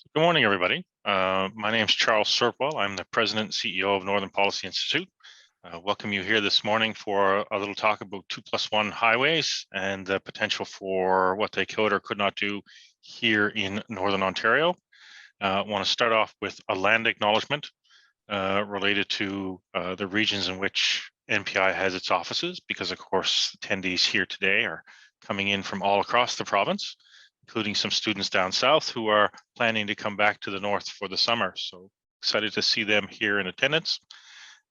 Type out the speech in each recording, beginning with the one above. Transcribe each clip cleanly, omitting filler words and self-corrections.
Good morning, everybody. My name is Charles Serpwell. I'm the President and CEO of Northern Policy Institute. Welcome you here this morning for a little talk about 2+1 highways and the potential for what they could or could not do here in Northern Ontario. I want to start off with a land acknowledgement related to the regions in which NPI has its offices, because of course attendees here today are coming in from all across the province, including some students down south who are planning to come back to the north for the summer. So excited to see them here in attendance.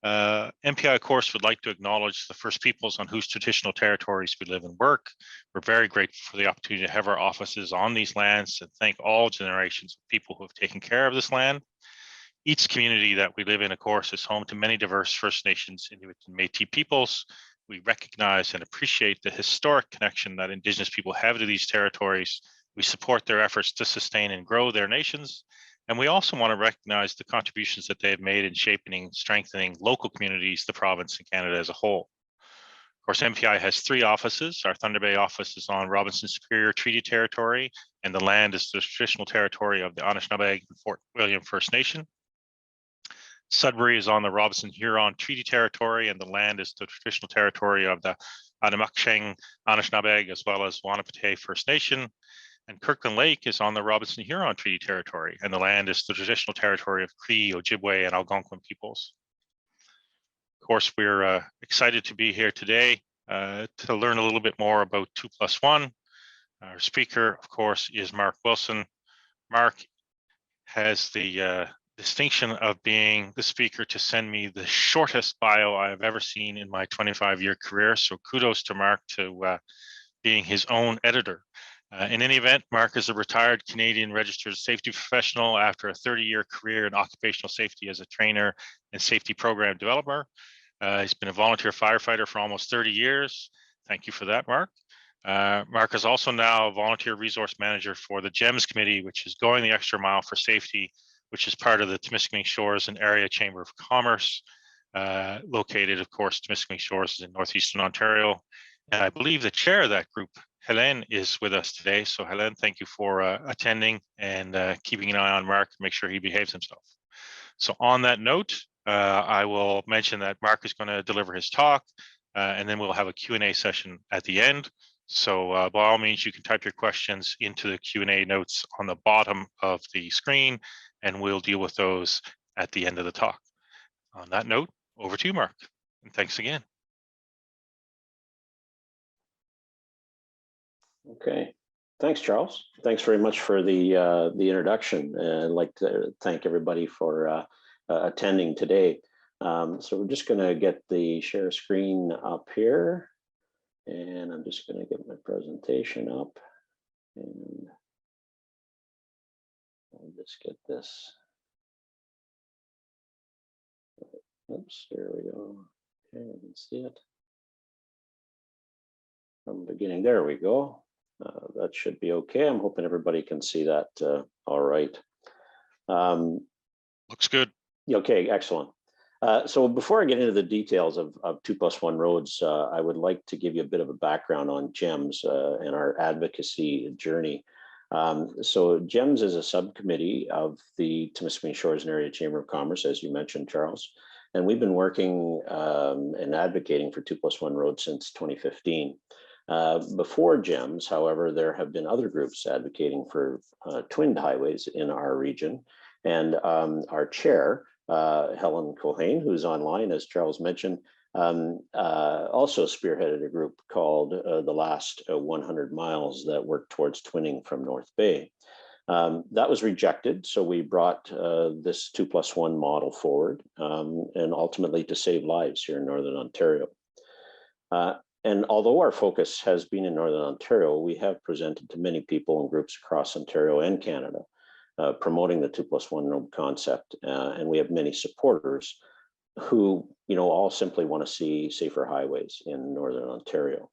NPI, of course, would like to acknowledge the First Peoples on whose traditional territories we live and work. We're very grateful for the opportunity to have our offices on these lands and thank all generations of people who have taken care of this land. Each community that we live in, of course, is home to many diverse First Nations, Inuit, and Métis peoples. We recognize and appreciate the historic connection that Indigenous people have to these territories. We support their efforts to sustain and grow their nations. And we also want to recognize the contributions that they have made in shaping and strengthening local communities, the province, and Canada as a whole. Of course, NPI has 3 offices. Our Thunder Bay office is on Robinson Superior Treaty Territory, and the land is the traditional territory of the Anishinaabe and Fort William First Nation. Sudbury is on the Robinson Huron Treaty Territory, and the land is the traditional territory of the Adamaksheng Anishinaabe, as well as Wanapitei First Nation. And Kirkland Lake is on the Robinson Huron Treaty Territory, and the land is the traditional territory of Cree, Ojibwe, and Algonquin peoples. Of course, we're excited to be here today to learn a little bit more about 2+1. Our speaker, of course, is Mark Wilson. Mark has the distinction of being the speaker to send me the shortest bio I have ever seen in my 25-year career. So kudos to Mark to being his own editor. In any event, Mark is a retired Canadian registered safety professional after a 30-year career in occupational safety as a trainer and safety program developer. He's been a volunteer firefighter for almost 30 years. Thank you for that, Mark. Mark is also now a volunteer resource manager for the GEMS committee, which is going the extra mile for safety, which is part of the Temiskaming Shores and Area Chamber of Commerce, located, of course, Temiskaming Shores is in Northeastern Ontario. And I believe the chair of that group, Hélène, is with us today. So Hélène, thank you for attending and keeping an eye on Mark to make sure he behaves himself. So on that note, I will mention that Mark is going to deliver his talk, and then we'll have a Q&A session at the end. So by all means, you can type your questions into the Q&A notes on the bottom of the screen, and we'll deal with those at the end of the talk. On that note, over to you, Mark, and thanks again. Okay, thanks, Charles. Thanks very much for the introduction, and I'd like to thank everybody for attending today. So we're just going to get the share screen up here, and I'm just going to get my presentation up, and I'll just get this. Oops, there we go. Okay, I can see it from the beginning. There we go. That should be okay. I'm hoping everybody can see that all right. Looks good. Okay, excellent. So before I get into the details of 2+1 roads, I would like to give you a bit of a background on GEMS and our advocacy journey. So GEMS is a subcommittee of the Temiskaming Shores and Area Chamber of Commerce, as you mentioned, Charles. And we've been working and advocating for 2+1 roads since 2015. Before GEMS, however, there have been other groups advocating for twinned highways in our region. And our chair, Helen Culhane, who's online, as Charles mentioned, also spearheaded a group called the Last 100 Miles that worked towards twinning from North Bay. That was rejected, so we brought this 2+1 model forward, and ultimately to save lives here in Northern Ontario. And although our focus has been in Northern Ontario, we have presented to many people and groups across Ontario and Canada, promoting the 2+1 road concept, and we have many supporters who, all simply want to see safer highways in Northern Ontario.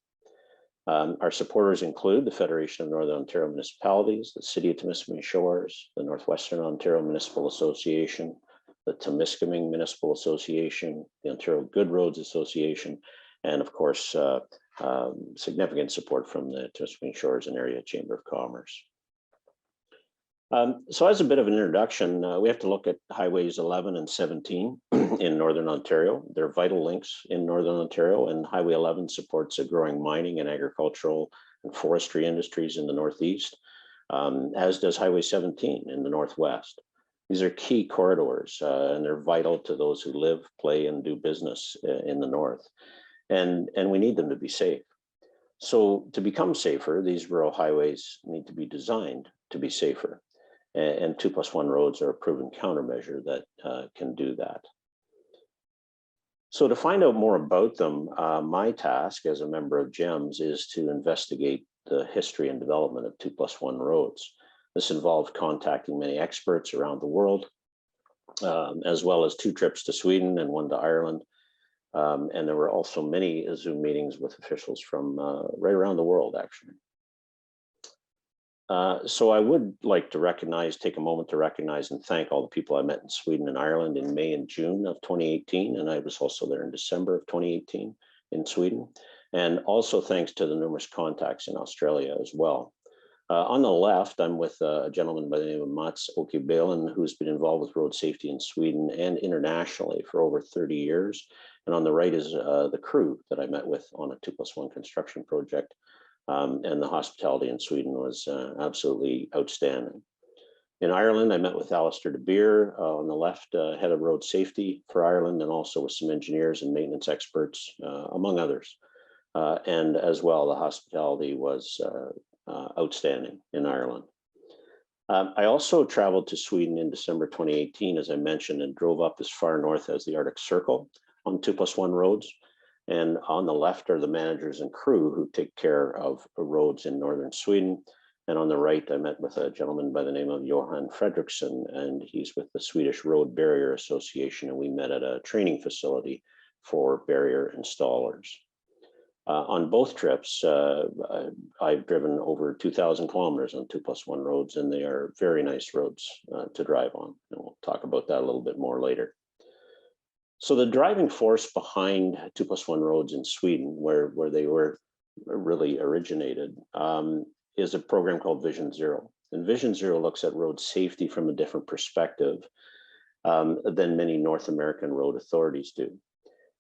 Our supporters include the Federation of Northern Ontario Municipalities, the City of Temiskaming Shores, the Northwestern Ontario Municipal Association, the Temiskaming Municipal Association, the Ontario Good Roads Association, and of course, significant support from the Temiskaming Shores and Area Chamber of Commerce. So as a bit of an introduction, we have to look at highways 11 and 17 in Northern Ontario. They're vital links in Northern Ontario, and Highway 11 supports a growing mining and agricultural and forestry industries in the Northeast, as does Highway 17 in the Northwest. These are key corridors, and they're vital to those who live, play, and do business in the North. And we need them to be safe. So to become safer, these rural highways need to be designed to be safer. And 2+1 roads are a proven countermeasure that can do that. So to find out more about them, my task as a member of GEMS is to investigate the history and development of 2+1 roads. This involved contacting many experts around the world, as well as 2 trips to Sweden and 1 to Ireland. And there were also many Zoom meetings with officials from right around the world, actually. So I would like to take a moment to recognize and thank all the people I met in Sweden and Ireland in May and June of 2018. And I was also there in December of 2018 in Sweden. And also thanks to the numerous contacts in Australia as well. On the left, I'm with a gentleman by the name of Mats Åkerbalen, who's been involved with road safety in Sweden and internationally for over 30 years. And on the right is the crew that I met with on a 2+1 construction project. And the hospitality in Sweden was absolutely outstanding. In Ireland, I met with Alistair De Beer on the left, head of road safety for Ireland, and also with some engineers and maintenance experts, among others. And as well, the hospitality was outstanding in Ireland. I also traveled to Sweden in December 2018, as I mentioned, and drove up as far north as the Arctic Circle on 2+1 roads. And on the left are the managers and crew who take care of roads in northern Sweden. And on the right, I met with a gentleman by the name of Johan Fredriksson, and he's with the Swedish Road Barrier Association, and we met at a training facility for barrier installers. On both trips, I've driven over 2,000 kilometers on 2+1 roads, and they are very nice roads to drive on. And we'll talk about that a little bit more later. So the driving force behind 2+1 roads in Sweden, where they were really originated, is a program called Vision Zero. And Vision Zero looks at road safety from a different perspective than many North American road authorities do.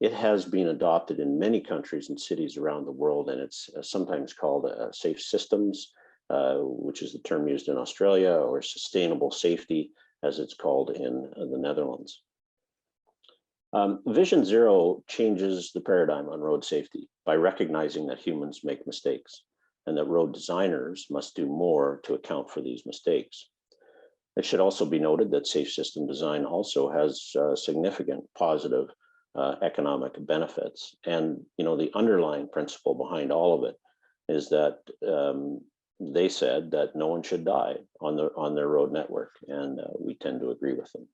It has been adopted in many countries and cities around the world, and it's sometimes called safe systems, which is the term used in Australia, or sustainable safety, as it's called in the Netherlands. Vision Zero changes the paradigm on road safety by recognizing that humans make mistakes and that road designers must do more to account for these mistakes. It should also be noted that safe system design also has significant positive economic benefits. And the underlying principle behind all of it is that they said that no one should die on their road network, and we tend to agree with them.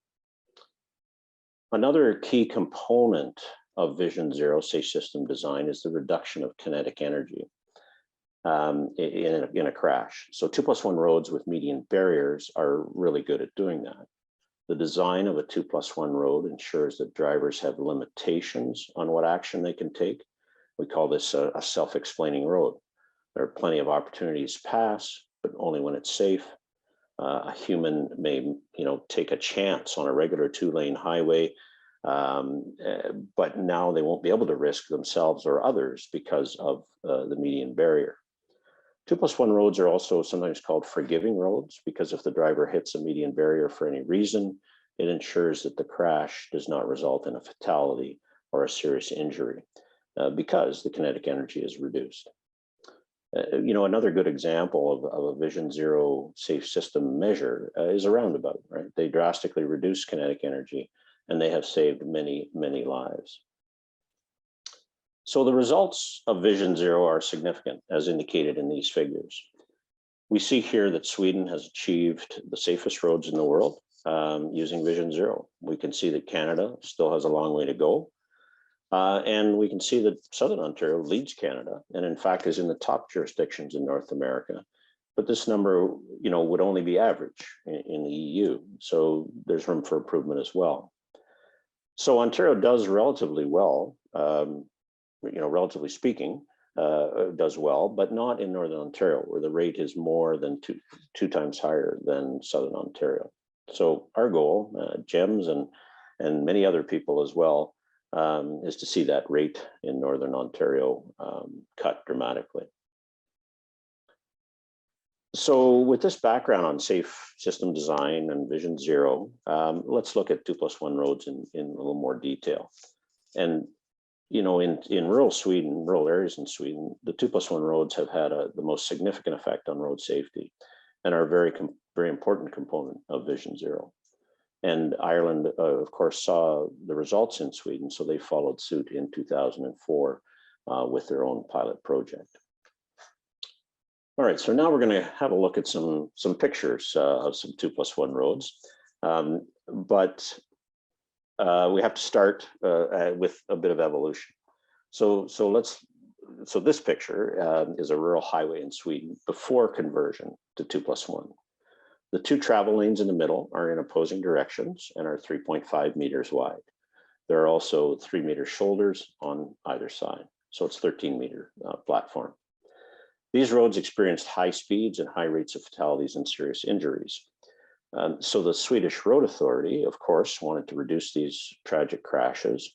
Another key component of Vision Zero safe system design is the reduction of kinetic energy in a crash. So 2+1 roads with median barriers are really good at doing that. The design of a 2+1 road ensures that drivers have limitations on what action they can take. We call this a self-explaining road. There are plenty of opportunities to pass, but only when it's safe. A human may, take a chance on a regular 2-lane highway, but now they won't be able to risk themselves or others because of the median barrier. 2+1 roads are also sometimes called forgiving roads, because if the driver hits a median barrier for any reason, it ensures that the crash does not result in a fatality or a serious injury because the kinetic energy is reduced. Another good example of a Vision Zero safe system measure is a roundabout, right? They drastically reduce kinetic energy, and they have saved many, many lives. So the results of Vision Zero are significant, as indicated in these figures. We see here that Sweden has achieved the safest roads in the world using Vision Zero. We can see that Canada still has a long way to go. And we can see that Southern Ontario leads Canada, and in fact is in the top jurisdictions in North America. But this number, would only be average in the EU. So there's room for improvement as well. So Ontario does relatively well, relatively speaking, does well, but not in Northern Ontario, where the rate is more than two times higher than Southern Ontario. So our goal, GEMS and many other people as well, is to see that rate in Northern Ontario cut dramatically. So with this background on safe system design and Vision Zero, let's look at 2+1 roads in a little more detail. And you know, in rural Sweden, rural areas in Sweden, the 2+1 roads have had the most significant effect on road safety and are a very important component of Vision Zero. And Ireland, of course, saw the results in Sweden, so they followed suit in 2004 with their own pilot project. All right, so now we're going to have a look at some pictures of some 2+1 roads, but we have to start with a bit of evolution. So this picture is a rural highway in Sweden before conversion to 2+1. The two travel lanes in the middle are in opposing directions and are 3.5 meters wide. There are also 3-meter shoulders on either side, so it's 13-meter platform. These roads experienced high speeds and high rates of fatalities and serious injuries. So the Swedish Road Authority, of course, wanted to reduce these tragic crashes,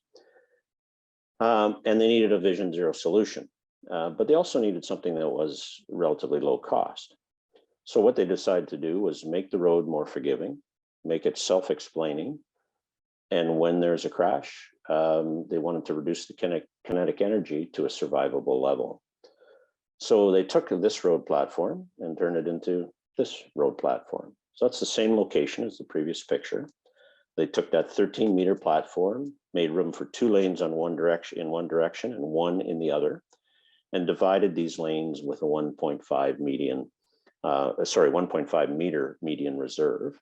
and they needed a Vision Zero solution, but they also needed something that was relatively low cost. So what they decided to do was make the road more forgiving, make it self-explaining, and when there's a crash, they wanted to reduce the kinetic energy to a survivable level. So they took this road platform and turned it into this road platform. So that's the same location as the previous picture. They took that 13-meter platform, made room for 2 lanes in one direction and 1 in the other, and divided these lanes with a 1.5 meter median reserve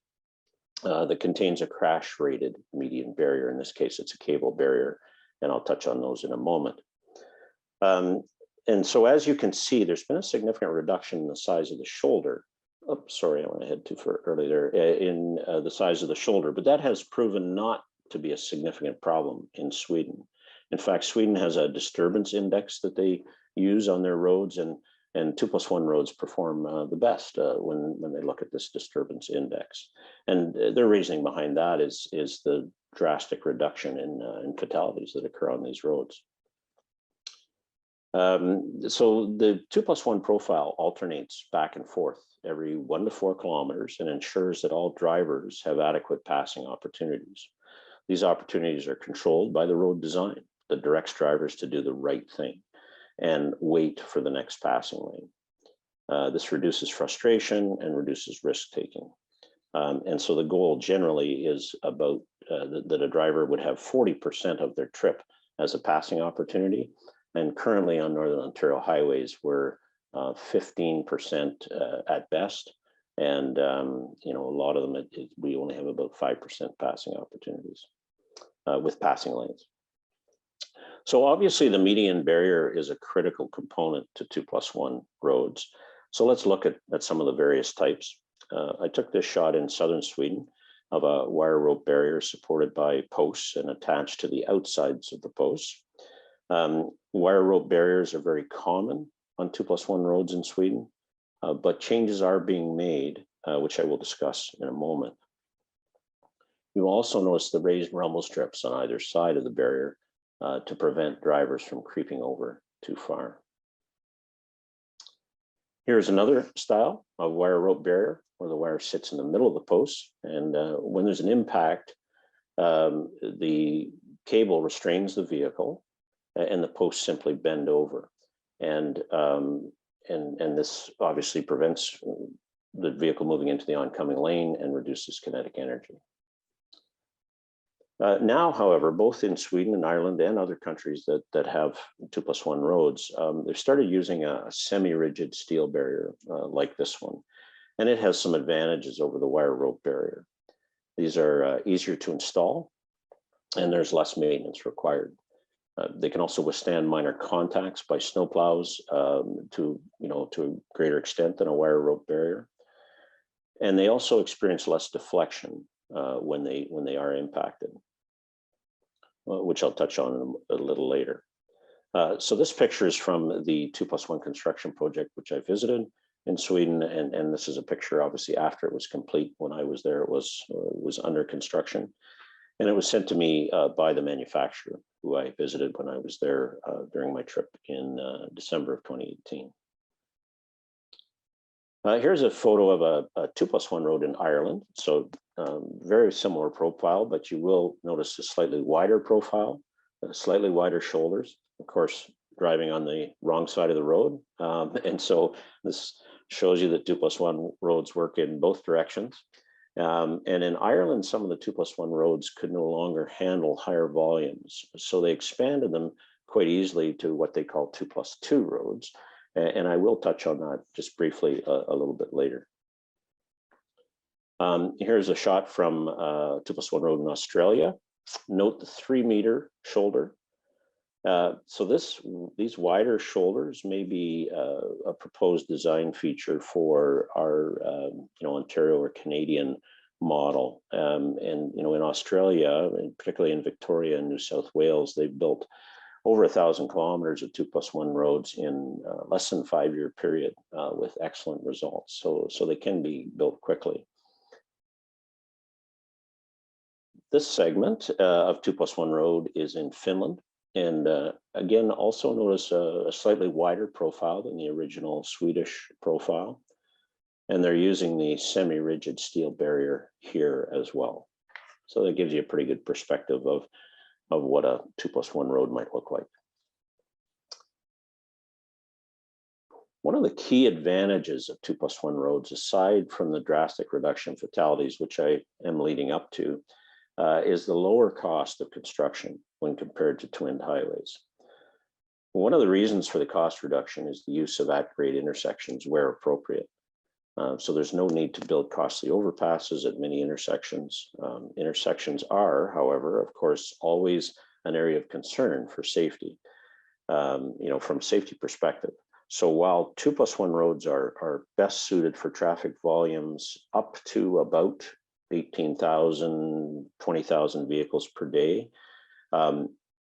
that contains a crash-rated median barrier. In this case, it's a cable barrier, and I'll touch on those in a moment. And so as you can see, there's been a significant reduction in the size of the shoulder. Oh, sorry, I went ahead too far early there, in the size of the shoulder, but that has proven not to be a significant problem in Sweden. In fact, Sweden has a disturbance index that they use on their roads, and 2+1 roads perform the best when they look at this disturbance index. And their reasoning behind that is the drastic reduction in fatalities that occur on these roads. So the 2+1 profile alternates back and forth every 1 to 4 kilometers and ensures that all drivers have adequate passing opportunities. These opportunities are controlled by the road design that directs drivers to do the right thing and wait for the next passing lane. This reduces frustration and reduces risk taking. And so the goal generally is about that a driver would have 40% of their trip as a passing opportunity. And currently on Northern Ontario highways, we're 15% at best. And you know, a lot of them, we only have about 5% passing opportunities with passing lanes. So obviously the median barrier is a critical component to 2+1 roads. So let's look at some of the various types. I took this shot in southern Sweden of a wire rope barrier supported by posts and attached to the outsides of the posts. Wire rope barriers are very common on 2+1 roads in Sweden, but changes are being made, which I will discuss in a moment. You also notice the raised rumble strips on either side of the barrier to prevent drivers from creeping over too far. Here's another style of wire rope barrier where the wire sits in the middle of the post, and when there's an impact, the cable restrains the vehicle and the posts simply bend over. And this obviously prevents the vehicle moving into the oncoming lane and reduces kinetic energy. Now, however, both in Sweden and Ireland and other countries that have 2+1 roads, they've started using a semi-rigid steel barrier like this one. And it has some advantages over the wire rope barrier. These are easier to install and there's less maintenance required. They can also withstand minor contacts by snowplows to a greater extent than a wire rope barrier. And they also experience less deflection when they are impacted, which I'll touch on a little later. So this picture is from the 2+1 construction project, which I visited in Sweden, and this is a picture obviously after it was complete. When I was there, it was under construction, and it was sent to me by the manufacturer who I visited when I was there during my trip in December of 2018. Here's a photo of a 2+1 road in Ireland. So very similar profile, but you will notice a slightly wider profile, slightly wider shoulders. Of course, driving on the wrong side of the road. And so this shows you that 2+1 roads work in both directions. And in Ireland, some of the 2+1 roads could no longer handle higher volumes. So they expanded them quite easily to what they call 2+2 roads. And I will touch on that just briefly a little bit later. Here's a shot from 2+1 road in Australia. Note the 3-meter shoulder. So these wider shoulders may be a proposed design feature for our Ontario or Canadian model. And in Australia, and particularly in Victoria and New South Wales, they've built over 1,000 kilometers of 2+1 roads in less than 5-year period with excellent results. So they can be built quickly. This segment of 2+1 road is in Finland. And again, also notice a slightly wider profile than the original Swedish profile. And they're using the semi-rigid steel barrier here as well. So that gives you a pretty good perspective of what a 2+1 road might look like. One of the key advantages of 2+1 roads, aside from the drastic reduction in fatalities, which I am leading up to, is the lower cost of construction when compared to twinned highways. One of the reasons for the cost reduction is the use of at-grade intersections where appropriate. So there's no need to build costly overpasses at many intersections. Intersections are, however, of course, always an area of concern for safety, from safety perspective. So while 2+1 roads are best suited for traffic volumes up to about 18,000, 20,000 vehicles per day,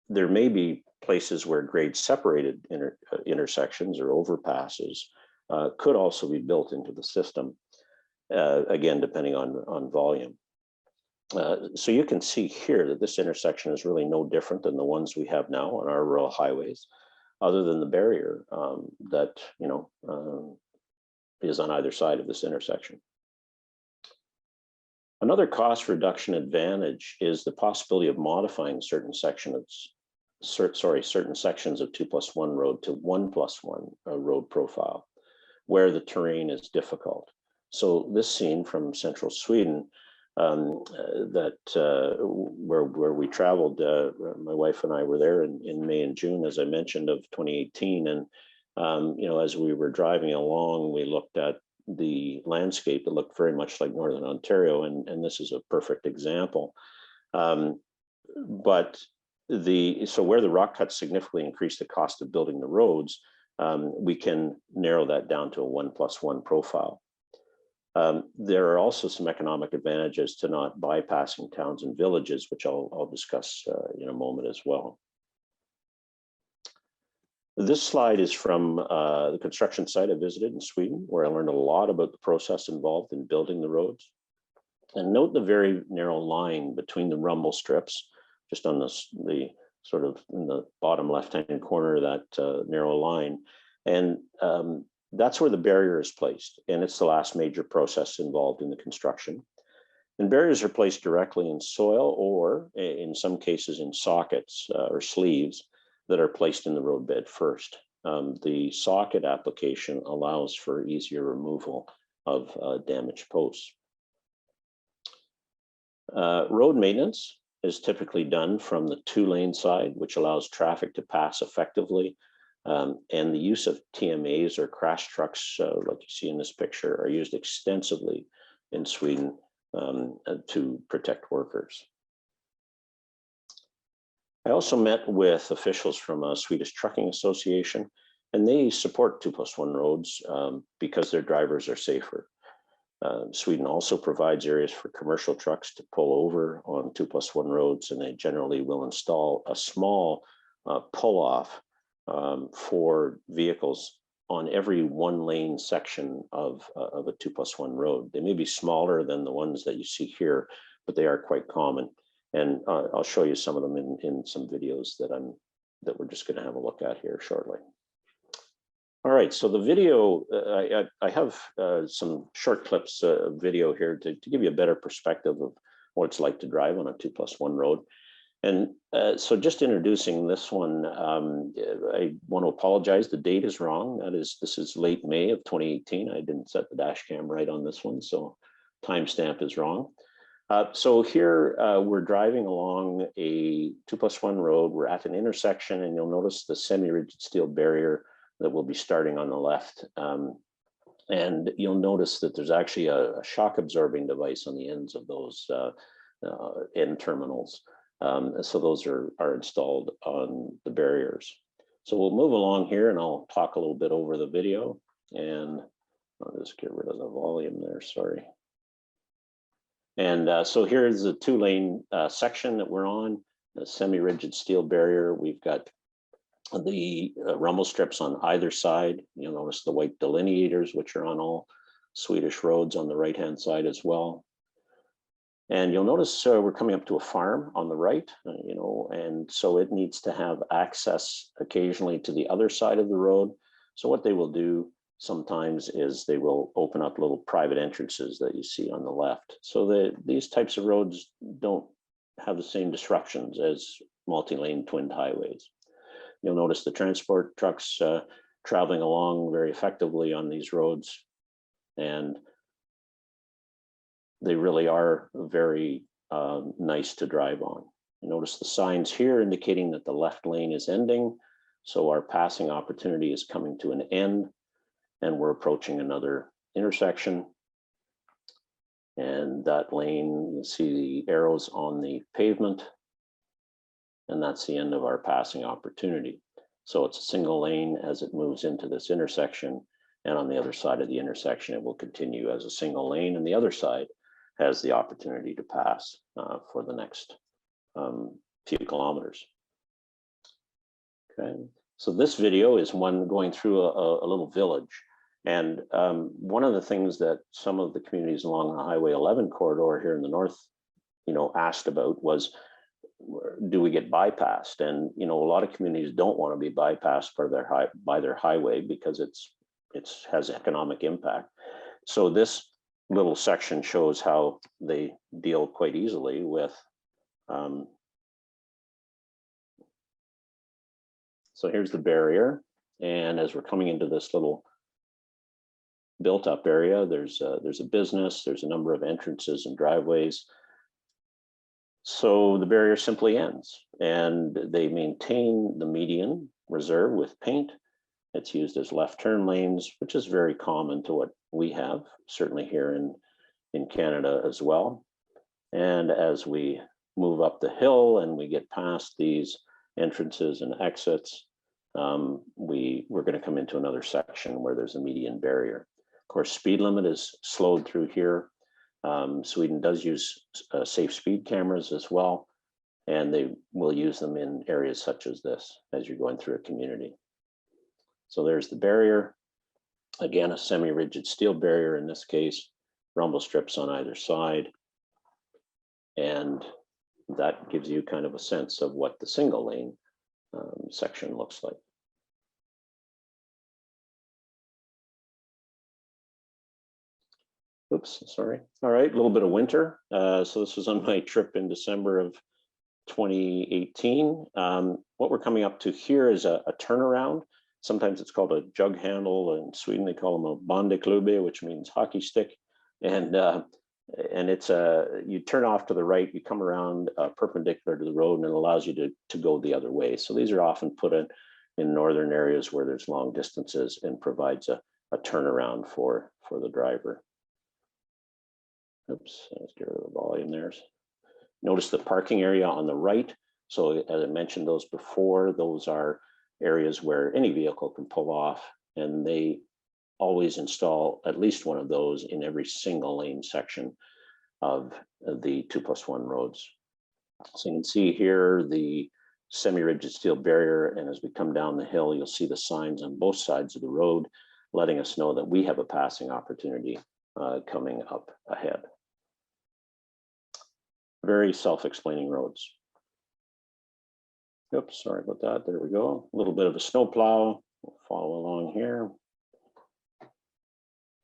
there may be places where grade separated intersections or overpasses could also be built into the system, again, depending on volume. So you can see here that this intersection is really no different than the ones we have now on our rural highways, other than the barrier that is on either side of this intersection. Another cost reduction advantage is the possibility of modifying certain sections of 2+1 road to 1+1 road profile, where the terrain is difficult. So this scene from central Sweden, where we traveled, my wife and I were there in May and June, as I mentioned, of 2018. And as we were driving along, we looked at the landscape that looked very much like Northern Ontario, and this is a perfect example. So where the rock cuts significantly increase the cost of building the roads, we can narrow that down to a 1+1 profile. There are also some economic advantages to not bypassing towns and villages, which I'll discuss in a moment as well. This slide is from the construction site I visited in Sweden, where I learned a lot about the process involved in building the roads. And note the very narrow line between the rumble strips, just on the sort of in the bottom left-hand corner of that narrow line. And that's where the barrier is placed. And it's the last major process involved in the construction. And barriers are placed directly in soil or in some cases in sockets or sleeves that are placed in the roadbed first. The socket application allows for easier removal of damaged posts. Road maintenance is typically done from the 2-lane side, which allows traffic to pass effectively. And the use of TMAs or crash trucks, like you see in this picture, are used extensively in Sweden to protect workers. I also met with officials from a Swedish Trucking Association, and they support 2+1 roads because their drivers are safer. Sweden also provides areas for commercial trucks to pull over on 2+1 roads, and they generally will install a small pull-off for vehicles on every 1-lane section of a 2+1 road. They may be smaller than the ones that you see here, but they are quite common. And I'll show you some of them in some videos that we're just going to have a look at here shortly. All right, so the video, I have some short clips of video here to give you a better perspective of what it's like to drive on a 2+1 road. And so just introducing this one, I want to apologize. The date is wrong. This is late May of 2018. I didn't set the dash cam right on this one, so timestamp is wrong. So here we're driving along a 2+1 road. We're at an intersection, and you'll notice the semi-rigid steel barrier that will be starting on the left. And you'll notice that there's actually a shock absorbing device on the ends of those end terminals. So those are installed on the barriers. So we'll move along here, and I'll talk a little bit over the video, and I'll just get rid of the volume there, sorry. And so here's the 2-lane section that we're on, the semi-rigid steel barrier. We've got the rumble strips on either side. You'll notice the white delineators, which are on all Swedish roads on the right-hand side as well. And you'll notice we're coming up to a farm on the right, and so it needs to have access occasionally to the other side of the road. So what they will do sometimes is they will open up little private entrances that you see on the left. So these types of roads don't have the same disruptions as multi-lane twinned highways. You'll notice the transport trucks traveling along very effectively on these roads, and they really are very nice to drive on. You notice the signs here indicating that the left lane is ending, so our passing opportunity is coming to an end, and we're approaching another intersection. And that lane, you see the arrows on the pavement, and that's the end of our passing opportunity. So it's a single lane as it moves into this intersection, and on the other side of the intersection, it will continue as a single lane, and the other side has the opportunity to pass for the next few kilometers. Okay, so this video is one going through a little village. And one of the things that some of the communities along the Highway 11 corridor here in the north, asked about was, do we get bypassed? And a lot of communities don't want to be bypassed by their highway because it has economic impact. So this little section shows how they deal quite easily with. So here's the barrier, and as we're coming into this little built-up area, there's a business, there's a number of entrances and driveways. So the barrier simply ends, and they maintain the median reserve with paint. It's used as left turn lanes, which is very common to what we have, certainly here in Canada as well. And as we move up the hill and we get past these entrances and exits, we're going to come into another section where there's a median barrier. Of course, speed limit is slowed through here. Sweden does use safe speed cameras as well, and they will use them in areas such as this as you're going through a community. So there's the barrier. Again, a semi-rigid steel barrier in this case, rumble strips on either side. And that gives you kind of a sense of what the single lane section looks like. Oops, sorry. All right, a little bit of winter. So this was on my trip in December of 2018. What we're coming up to here is a turnaround. Sometimes it's called a jug handle. In Sweden, they call them a bandeklubbe, which means hockey stick. And it's you turn off to the right, you come around perpendicular to the road, and it allows you to go the other way. So these are often put in northern areas where there's long distances and provides a turnaround for the driver. Oops, let's get rid of the volume there. Notice the parking area on the right. So as I mentioned those before, those are areas where any vehicle can pull off, and they always install at least one of those in every single lane section of the 2+1 roads. So you can see here the semi-rigid steel barrier. And as we come down the hill, you'll see the signs on both sides of the road, letting us know that we have a passing opportunity coming up ahead. Very self-explaining roads. Oops, sorry about that. There we go. A little bit of a snow plow. We'll follow along here.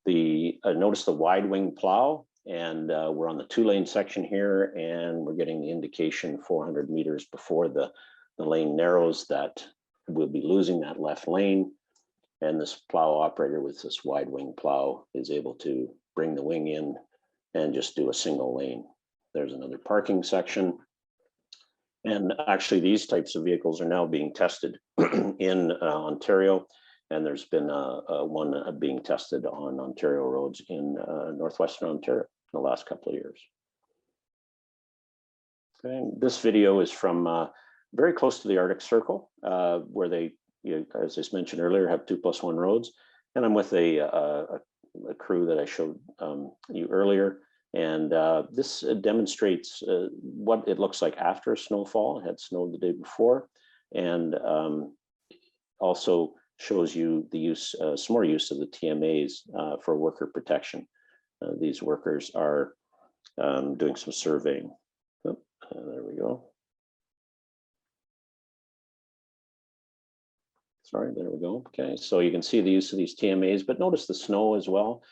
Notice the wide wing plow, and we're on the 2-lane section here, and we're getting the indication 400 meters before the lane narrows that we'll be losing that left lane. And this plow operator with this wide wing plow is able to bring the wing in and just do a single lane. There's another parking section. And actually, these types of vehicles are now being tested in Ontario, and there's been one being tested on Ontario roads in Northwestern Ontario in the last couple of years. Okay, this video is from very close to the Arctic Circle, where they, as I mentioned earlier, have 2+1 roads. And I'm with a crew that I showed you earlier. And this demonstrates what it looks like after a snowfall. It had snowed the day before, and also shows you the use, some more use of the TMAs for worker protection. These workers are doing some surveying. Oh, there we go. Sorry, there we go. Okay, so you can see the use of these TMAs, but notice the snow as well.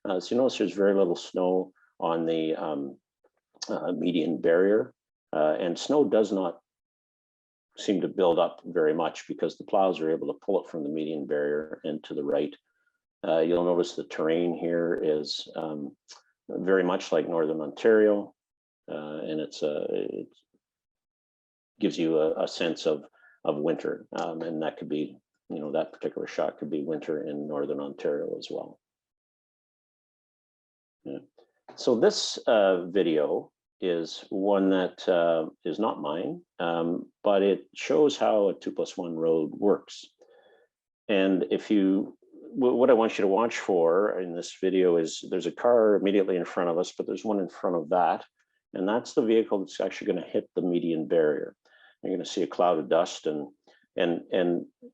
So you notice there's very little snow on the median barrier, and snow does not seem to build up very much because the plows are able to pull it from the median barrier and to the right. You'll notice the terrain here is very much like Northern Ontario, and it gives you a sense of winter, and that could be, that particular shot could be winter in Northern Ontario as well. Yeah. So this video is one that is not mine, but it shows how a 2+1 road works. And what I want you to watch for in this video is there's a car immediately in front of us, but there's one in front of that. And that's the vehicle that's actually going to hit the median barrier. You're going to see a cloud of dust, and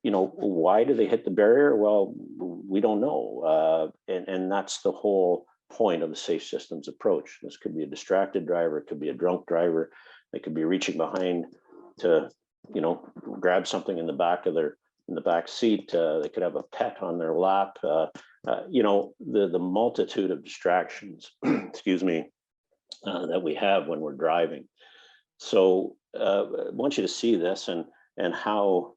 why do they hit the barrier? Well, we don't know. And that's the whole point of the safe systems approach. This could be a distracted driver, it could be a drunk driver, they could be reaching behind to grab something in the back seat, they could have a pet on their lap, the multitude of distractions excuse me, that we have when we're driving. So I want you to see this and how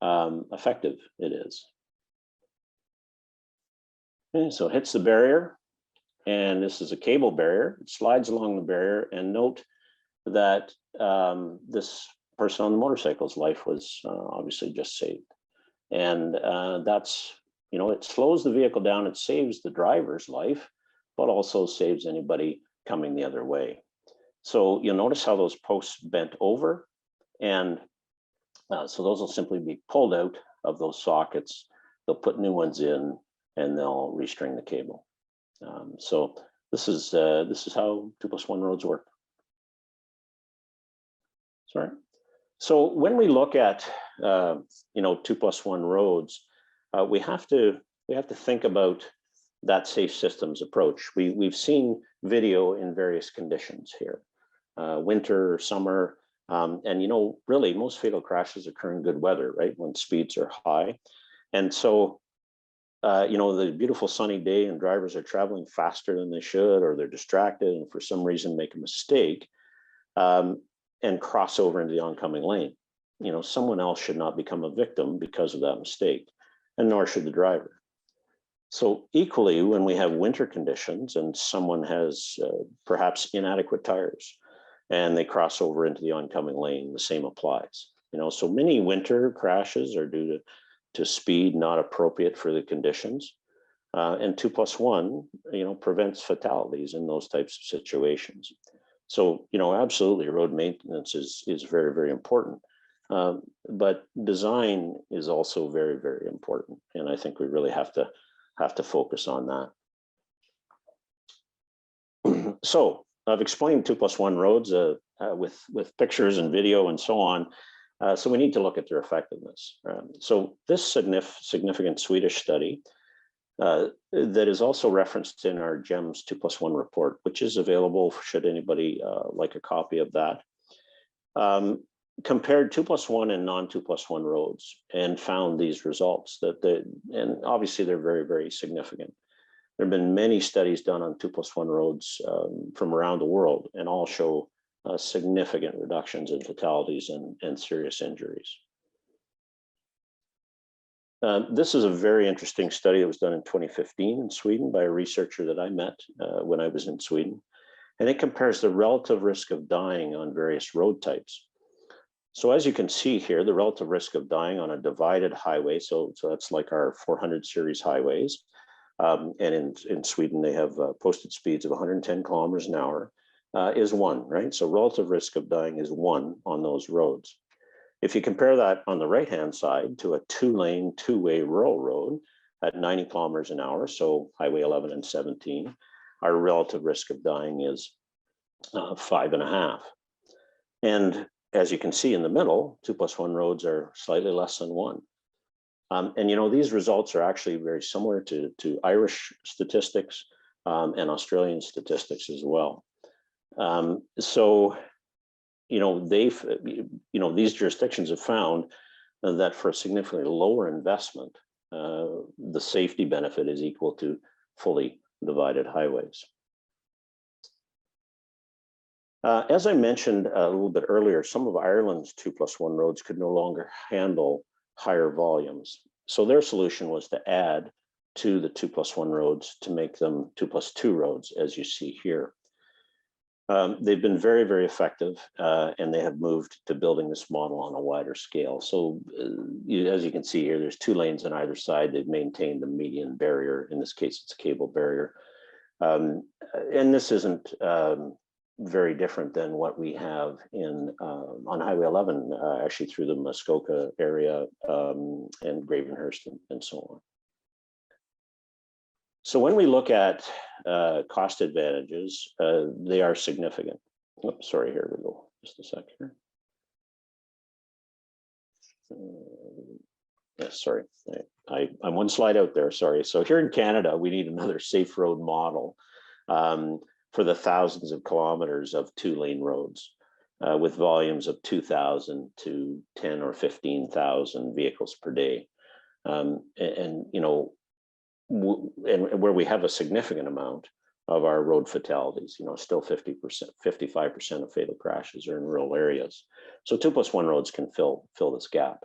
effective it is. Okay, so it hits the barrier. And this is a cable barrier. It slides along the barrier, and note that this person on the motorcycle's life was obviously just saved. And that's, it slows the vehicle down, it saves the driver's life, but also saves anybody coming the other way. So you'll notice how those posts bent over, and so those will simply be pulled out of those sockets. They'll put new ones in, and they'll restring the cable. So this is how 2+1 roads work. Sorry. So when we look at 2+1 roads, we have to think about that safe systems approach. We've seen video in various conditions here, winter, summer, and really most fatal crashes occur in good weather, right, when speeds are high. And so the beautiful sunny day and drivers are traveling faster than they should, or they're distracted and for some reason make a mistake and cross over into the oncoming lane. Someone else should not become a victim because of that mistake, and nor should the driver. So equally, when we have winter conditions and someone has perhaps inadequate tires and they cross over into the oncoming lane, the same applies. So many winter crashes are due to speed not appropriate for the conditions. And 2+1, prevents fatalities in those types of situations. So, absolutely, road maintenance is very, very important. But design is also very, very important. And I think we really have to focus on that. So I've explained 2+1 roads with pictures and video and so on. So we need to look at their effectiveness. So this significant Swedish study that is also referenced in our GEMS 2+1 report, which is available should anybody like a copy of that, compared 2+1 and non-2+1 roads and found these results and obviously they're very, very significant. There have been many studies done on 2+1 roads from around the world and all show significant reductions in fatalities and serious injuries. This is a very interesting study that was done in 2015 in Sweden by a researcher that I met when I was in Sweden. And it compares the relative risk of dying on various road types. So as you can see here, the relative risk of dying on a divided highway, so that's like our 400 series highways. And in Sweden, they have posted speeds of 110 kilometers an hour is 1, right? So relative risk of dying is 1 on those roads. If you compare that on the right-hand side to a 2-lane, 2-way rural road at 90 kilometers an hour, so Highway 11 and 17, our relative risk of dying is 5.5. And as you can see in the middle, 2+1 roads are slightly less than 1. And you know, these results are actually very similar to Irish statistics and Australian statistics as well. So, you know, these jurisdictions have found that for a significantly lower investment, the safety benefit is equal to fully divided highways. As I mentioned a little bit earlier, some of Ireland's 2+1 roads could no longer handle higher volumes. So their solution was to add to the 2+1 roads to make them 2+2 roads, as you see here. They've been very, very effective, and they have moved to building this model on a wider scale. So as you can see here, there's 2 lanes on either side. They've maintained the median barrier. In this case, it's a cable barrier. And this isn't very different than what we have on Highway 11, actually through the Muskoka area and Gravenhurst and so on. So when we look at cost advantages, they are significant. Oops, sorry, here we go. Just a sec here. Yes, sorry, I'm 1 slide out there, sorry. So here in Canada, we need another safe road model for the thousands of kilometers of 2-lane roads with volumes of 2,000 to 10 or 15,000 vehicles per day. And you know, and where we have a significant amount of our road fatalities, you know, still 50%, 55% of fatal crashes are in rural areas. So 2+1 roads can fill this gap.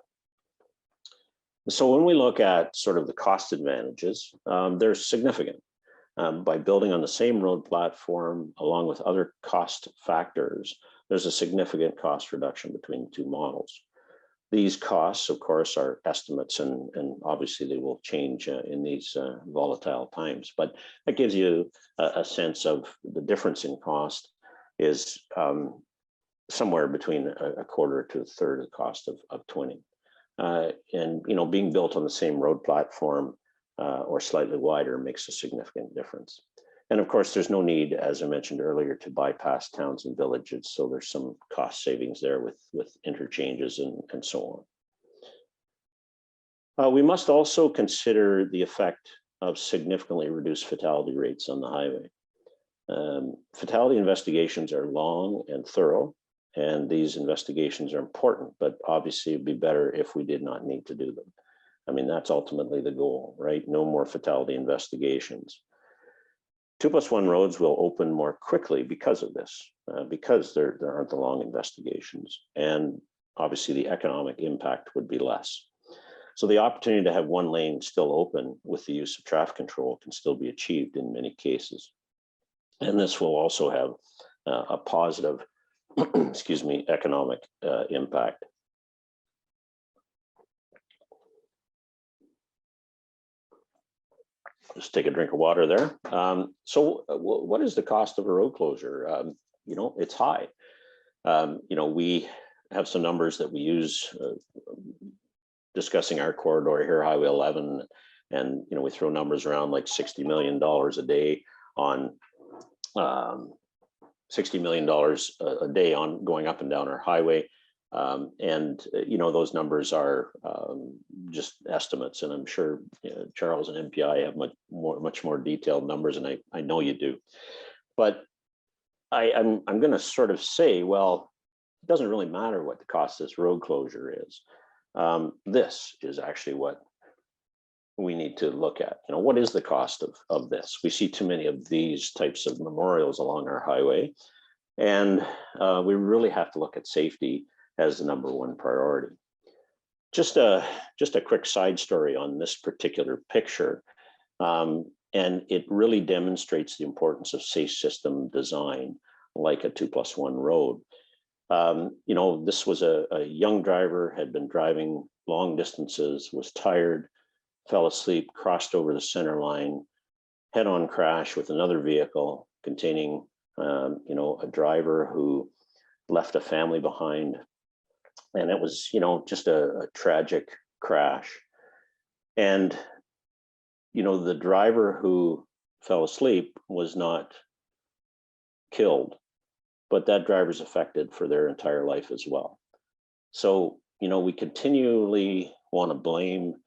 So when we look at sort of the cost advantages, they're significant. By building on the same road platform, along with other cost factors, there's a significant cost reduction between the 2 models. These costs, of course, are estimates, and obviously they will change in these volatile times. But that gives you a sense of the difference in cost is somewhere between a quarter to a third of the cost of twinning. And you know, being built on the same road platform or slightly wider makes a significant difference. And of course, there's no need, as I mentioned earlier, to bypass towns and villages. So there's some cost savings there with interchanges and so on. We must also consider the effect of significantly reduced fatality rates on the highway. Fatality investigations are long and thorough, and these investigations are important, but obviously it'd be better if we did not need to do them. I mean, that's ultimately the goal, right? No more fatality investigations. 2+1 roads will open more quickly because of this, because there aren't the long investigations, and obviously the economic impact would be less. So the opportunity to have 1 lane still open with the use of traffic control can still be achieved in many cases. And this will also have a positive, excuse me, economic impact. Just take a drink of water there. So what is the cost of a road closure? You know, it's high. You know, we have some numbers that we use discussing our corridor here, Highway 11, and, you know, we throw numbers around like $60 million a day on $60 million a day on going up and down our highway. Those numbers are just estimates, and I'm sure Charles and MPI have much more detailed numbers, and I know you do. But I'm going to sort of say, well, it doesn't really matter what the cost of this road closure is. This is actually what we need to look at. What is the cost of this? We see too many of these types of memorials along our highway, and we really have to look at safety as the #1 priority. Just a quick side story on this particular picture, and it really demonstrates the importance of safe system design, like a 2+1 road. This was a young driver, had been driving long distances, was tired, fell asleep, crossed over the center line, head-on crash with another vehicle containing, a driver who left a family behind. And it was, just a tragic crash. And, the driver who fell asleep was not killed, but that driver's affected for their entire life as well. So, we continually want to blame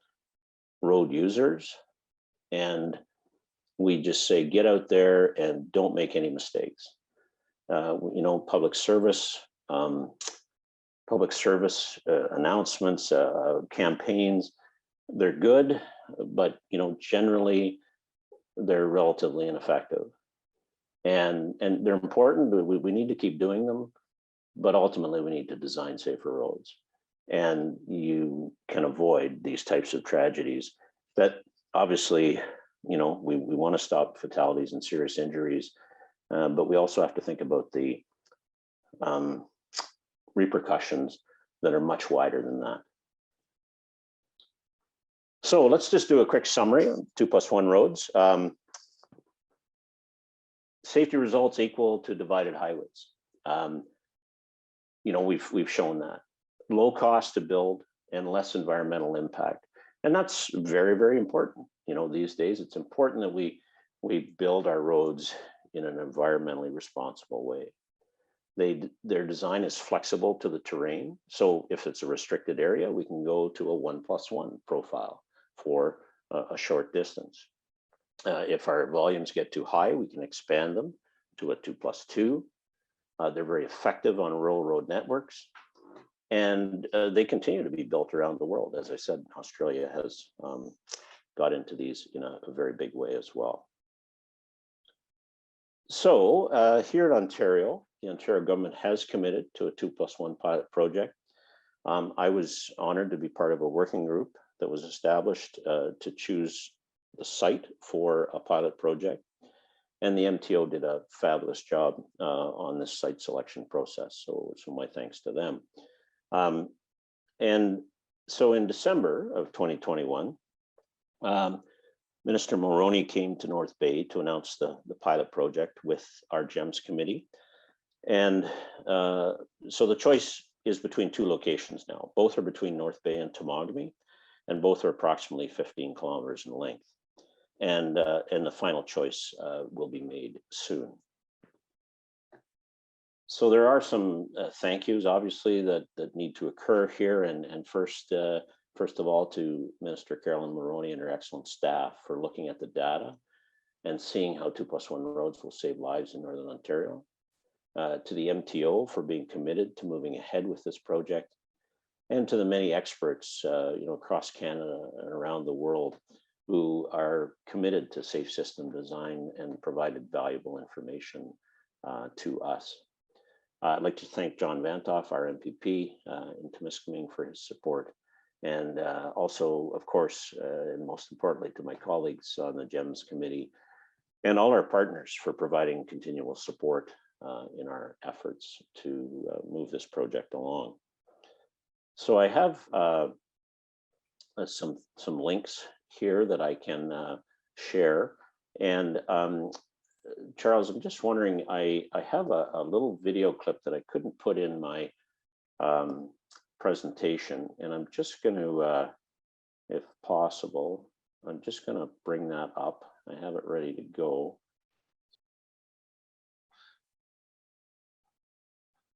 road users, and we just say, get out there and don't make any mistakes. Public service announcements, campaigns, they're good, but generally they're relatively ineffective. And they're important, but we need to keep doing them, but ultimately we need to design safer roads. And you can avoid these types of tragedies that obviously, we want to stop fatalities and serious injuries, but we also have to think about the repercussions that are much wider than that. So let's just do a quick summary on 2+1 roads. Safety results equal to divided highways. We've shown that. Low cost to build and less environmental impact. And that's very, very important. These days it's important that we build our roads in an environmentally responsible way. Their design is flexible to the terrain. So if it's a restricted area, we can go to a 1+1 profile for a short distance. If our volumes get too high, we can expand them to a 2+2. They're very effective on rural road networks. And they continue to be built around the world. As I said, Australia has got into these in a very big way as well. So here in Ontario, the Ontario government has committed to a 2+1 pilot project. I was honored to be part of a working group that was established to choose the site for a pilot project. And the MTO did a fabulous job on this site selection process. So my thanks to them. And so in December of 2021, Minister Mulroney came to North Bay to announce the pilot project with our GEMS committee. And so the choice is between two locations now. Both are between North Bay and Temiskaming, and both are approximately 15 kilometers in length. And the final choice will be made soon. So there are some thank yous, obviously, that need to occur here. And first of all, to Minister Carolyn Mulroney and her excellent staff for looking at the data and seeing how 2+1 roads will save lives in Northern Ontario. To the MTO for being committed to moving ahead with this project, and to the many experts, across Canada and around the world who are committed to safe system design and provided valuable information to us. I'd like to thank John Vantoff, our MPP in Temiskaming, for his support. And also, of course, and most importantly, to my colleagues on the GEMS committee and all our partners for providing continual support in our efforts to move this project along. So I have some links here that I can share. And Charles, I'm just wondering, I have a little video clip that I couldn't put in my presentation, and I'm just going to, if possible, I'm just going to bring that up. I have it ready to go.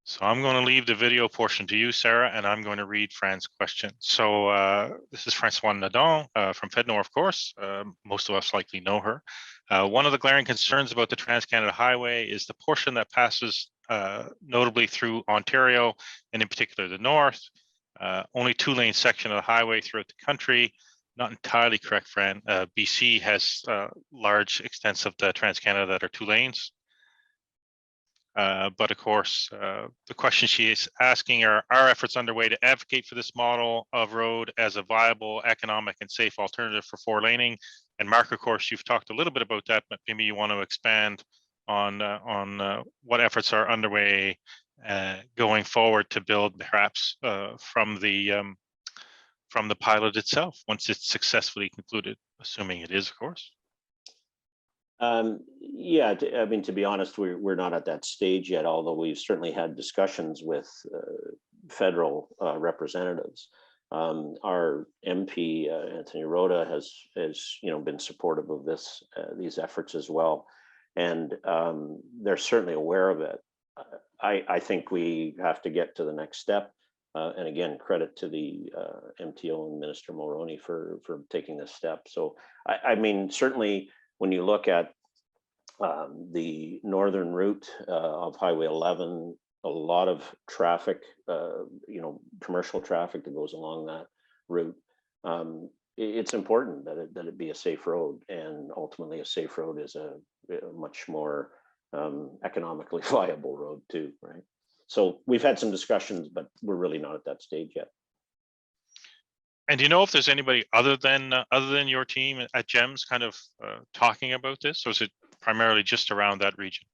So I'm going to leave the video portion to you, Sarah, and I'm going to read Fran's question. So this is Francois Nadon from FedNor, of course. Most of us likely know her. One of the glaring concerns about the Trans-Canada Highway is the portion that passes notably through Ontario, and in particular the north. Only two-lane section of the highway throughout the country. Not entirely correct, Fran. BC has large extents of the Trans-Canada that are 2 lanes. But of course, the question she is asking are efforts underway to advocate for this model of road as a viable, economic, and safe alternative for 4 laning? And Mark, of course, you've talked a little bit about that, but maybe you want to expand on what efforts are underway going forward to build perhaps from the pilot itself once it's successfully concluded, assuming it is, of course. Yeah, I mean, to be honest, we're not at that stage yet, although we've certainly had discussions with federal representatives. Our MP, Anthony Rota, has been supportive of these efforts as well. And they're certainly aware of it. I think we have to get to the next step. And again, credit to the MTO and Minister Mulroney for taking this step. So, I mean, certainly, when you look at the northern route of Highway 11, a lot of traffic, commercial traffic that goes along that route. It's important that it be a safe road, and ultimately a safe road is a much more economically viable road too, right? So we've had some discussions, but we're really not at that stage yet. And do you know if there's anybody other than your team at GEMS kind of talking about this, or is it primarily just around that region?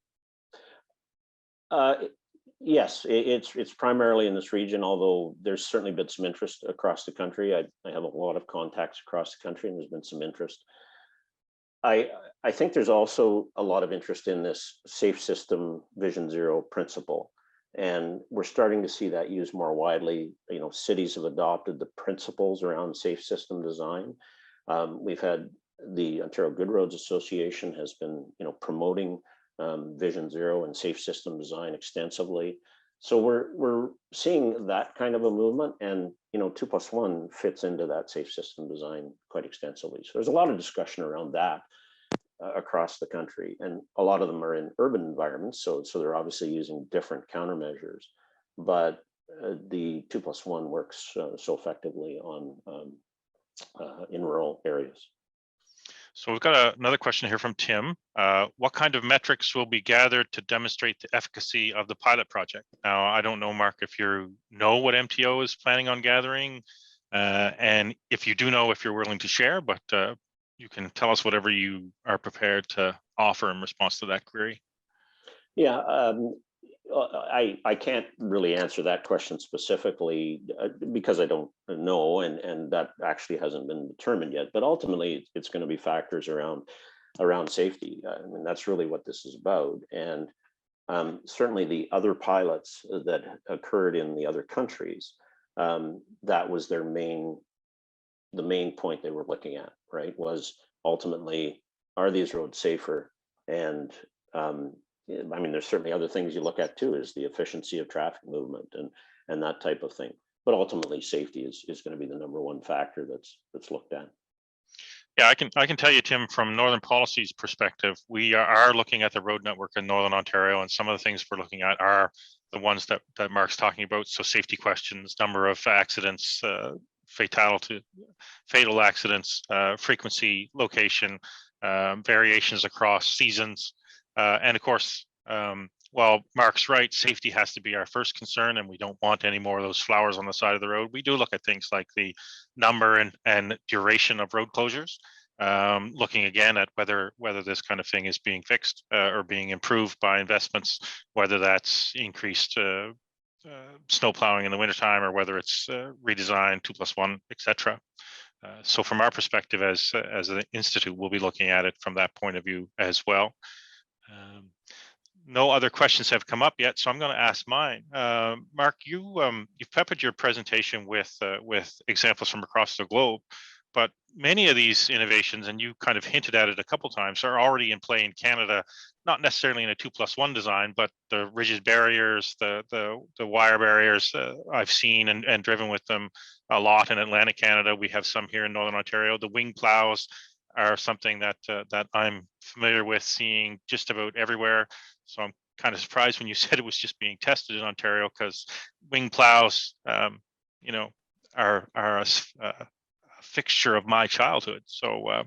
Yes, it's primarily in this region, although there's certainly been some interest across the country. I have a lot of contacts across the country, and there's been some interest. I think there's also a lot of interest in this safe system Vision Zero principle. And we're starting to see that used more widely. Cities have adopted the principles around safe system design. We've had the Ontario Good Roads Association has been, promoting Vision Zero and safe system design extensively. So we're seeing that kind of a movement, and 2+1 fits into that safe system design quite extensively. So there's a lot of discussion around that across the country, and a lot of them are in urban environments, so they're obviously using different countermeasures, but the 2+1 works so effectively on in rural areas. So we've got another question here from Tim. What kind of metrics will be gathered to demonstrate the efficacy of the pilot project? Now, I don't know, Mark, if you know what MTO is planning on gathering, and if you do know, if you're willing to share, but you can tell us whatever you are prepared to offer in response to that query. Yeah, I can't really answer that question specifically because I don't know, and that actually hasn't been determined yet. But ultimately, it's going to be factors around safety. I mean, that's really what this is about. And certainly the other pilots that occurred in the other countries, that was the main point they were looking at, right? Was ultimately, are these roads safer? And I mean, there's certainly other things you look at too, is the efficiency of traffic movement and that type of thing. But ultimately, safety is going to be the #1 factor that's looked at. Yeah, I can tell you, Tim, from Northern Policy's perspective, we are looking at the road network in Northern Ontario, and some of the things we're looking at are the ones that Mark's talking about. So safety questions, number of accidents, fatal accidents, frequency, location, variations across seasons, and of course, while Mark's right, safety has to be our first concern, and we don't want any more of those flowers on the side of the road. We do look at things like the number and duration of road closures, looking again at whether this kind of thing is being fixed or being improved by investments, whether that's increased snow plowing in the wintertime, or whether it's redesign, 2+1, etc. So from our perspective as an institute, we'll be looking at it from that point of view as well. No other questions have come up yet, so I'm going to ask mine. Mark, you've peppered your presentation with examples from across the globe. but many of these innovations, and you kind of hinted at it a couple times, are already in play in Canada, not necessarily in a 2+1 design, but the rigid barriers, the wire barriers, I've seen and driven with them a lot in Atlantic Canada. We have some here in Northern Ontario. The wing plows are something that that I'm familiar with seeing just about everywhere. So I'm kind of surprised when you said it was just being tested in Ontario, because wing plows, you know, are a fixture of my childhood. So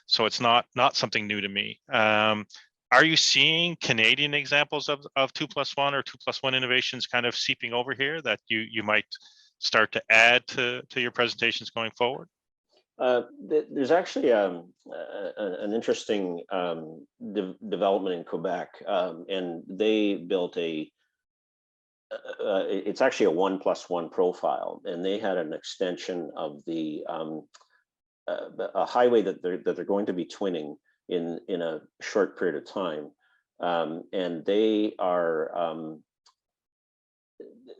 so it's not something new to me. Are you seeing Canadian examples of 2+1 or 2+1 innovations kind of seeping over here that you might start to add to your presentations going forward? There's actually an interesting development in Quebec, and they built it's actually a 1+1 profile, and they had an extension of the a highway that they're going to be twinning in a short period of time, and they are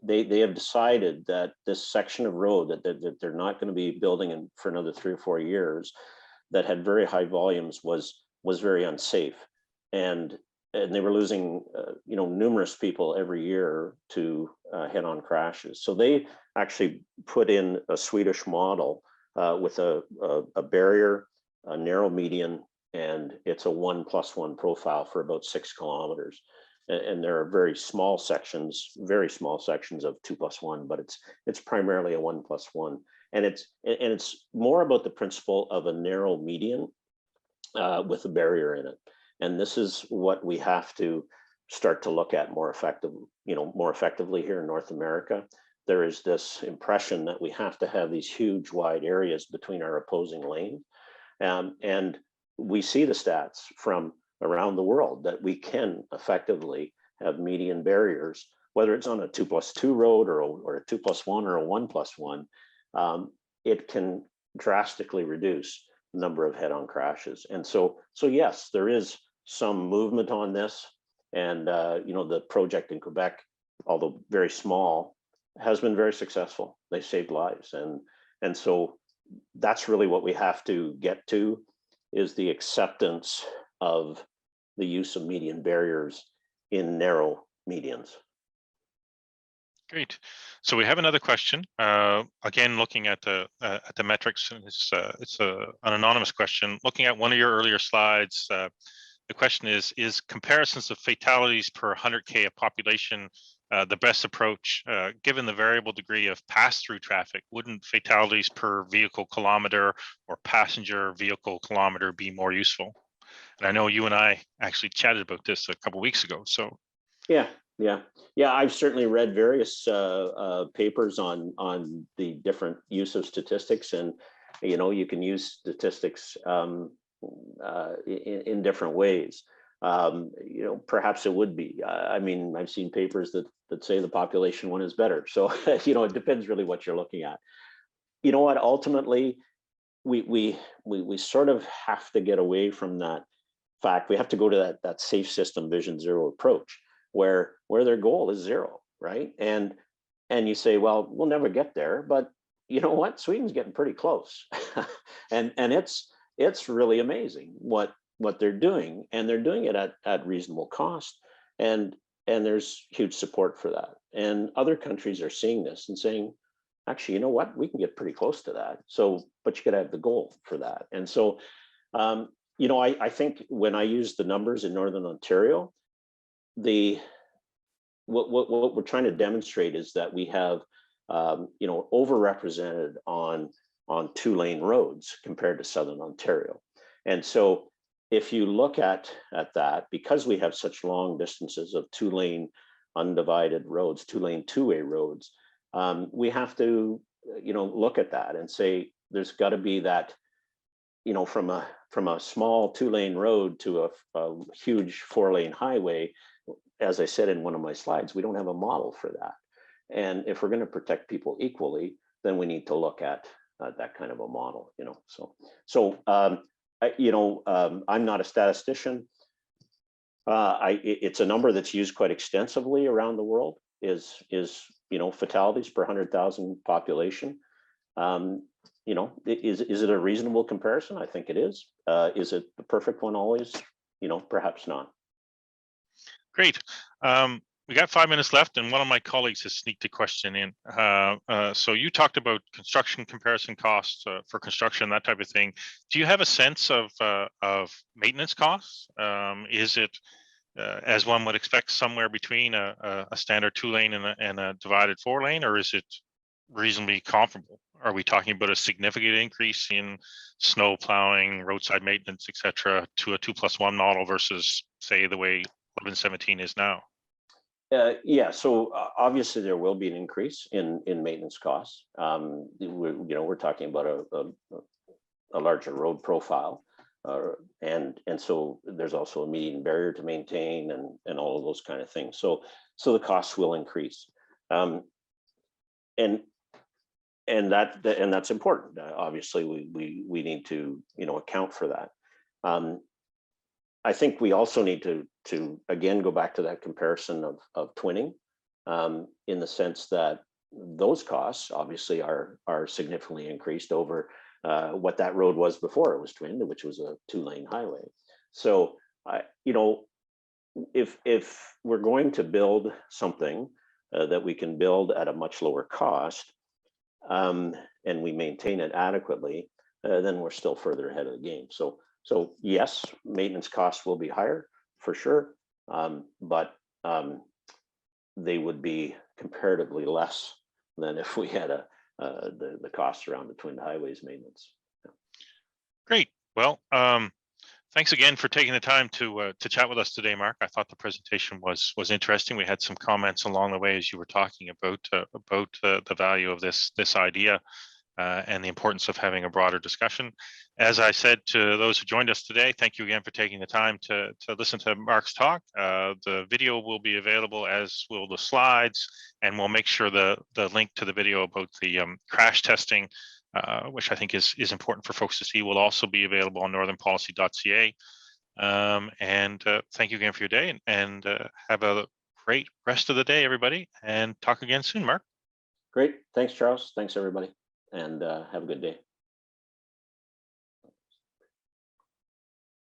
they have decided that this section of road that they're not going to be building for another 3 or 4 years, that had very high volumes, was very unsafe, and they were losing numerous people every year to head-on crashes. So they actually put in a Swedish model with a barrier, a narrow median, and it's a 1+1 profile for about 6 kilometers. And there are very small sections of 2+1, but it's primarily a 1+1, and it's more about the principle of a narrow median with a barrier in it. And this is what we have to start to look at more effectively here in North America. There is this impression that we have to have these huge wide areas between our opposing lanes, and we see the stats from around the world that we can effectively have median barriers, whether it's on a 2+2 road or a 2+1 or a 1+1. It can drastically reduce the number of head-on crashes. And so yes, there is some movement on this, and the project in Quebec, although very small, has been very successful. They saved lives, and so that's really what we have to get to, is the acceptance of the use of median barriers in narrow medians. Great. So we have another question. Again, looking at the metrics, and it's an anonymous question. Looking at one of your earlier slides, the question is comparisons of fatalities per 100K of population the best approach, given the variable degree of pass-through traffic? Wouldn't fatalities per vehicle kilometer or passenger vehicle kilometer be more useful? And I know you and I actually chatted about this a couple of weeks ago. So yeah. I've certainly read various papers on the different use of statistics, and you can use statistics in different ways. Perhaps it would be. I mean, I've seen papers that say the population one is better. So it depends really what you're looking at. You know what? Ultimately, we sort of have to get away from that fact. We have to go to that safe system vision zero approach, where their goal is zero, right? And you say, well, we'll never get there, but you know what? Sweden's getting pretty close, and it's really amazing what they're doing, and they're doing it at reasonable cost, and there's huge support for that. And other countries are seeing this and saying, actually, you know what? We can get pretty close to that. So, but you got to have the goal for that. And so, I think when I use the numbers in Northern Ontario, what we're trying to demonstrate is that we have overrepresented on 2-lane roads compared to Southern Ontario. And so if you look at that, because we have such long distances of 2-lane undivided roads, 2-lane two-way roads, we have to look at that and say there's got to be that, from a small 2-lane road to a huge 4-lane highway. As I said in one of my slides, we don't have a model for that. And if we're going to protect people equally, then we need to look at that kind of a model. I'm not a statistician. It's a number that's used quite extensively around the world. Is fatalities per 100,000 population. Is it a reasonable comparison? I think it is. Is it the perfect one always? Perhaps not. Great. We got 5 minutes left, and one of my colleagues has sneaked a question in. So you talked about construction comparison costs for construction, that type of thing. Do you have a sense of maintenance costs? Is it, as one would expect, somewhere between a standard 2-lane and a divided 4-lane, or is it reasonably comparable? Are we talking about a significant increase in snow plowing, roadside maintenance, etc., to a 2+1 model versus, say, the way 1117 is now? Yeah, so obviously there will be an increase in maintenance costs. We're talking about a larger road profile, and so there's also a median barrier to maintain and all of those kind of things. So the costs will increase, and that's important. Obviously, we need to account for that. I think we also need to again go back to that comparison of twinning, in the sense that those costs obviously are significantly increased over what that road was before it was twinned, which was a 2-lane highway. So if we're going to build something that we can build at a much lower cost, and we maintain it adequately, then we're still further ahead of the game. So yes, maintenance costs will be higher for sure, but they would be comparatively less than if we had the costs around the twinned highways maintenance. Great. Well, thanks again for taking the time to chat with us today, Mark. I thought the presentation was interesting. We had some comments along the way as you were talking about the value of this idea. And the importance of having a broader discussion. As I said to those who joined us today, thank you again for taking the time to listen to Mark's talk. The video will be available, as will the slides, and we'll make sure the link to the video about the crash testing, which I think is important for folks to see, will also be available on northernpolicy.ca. And thank you again for your day, and have a great rest of the day, everybody, and talk again soon, Mark. Great. Thanks, Charles. Thanks, everybody. And have a good day.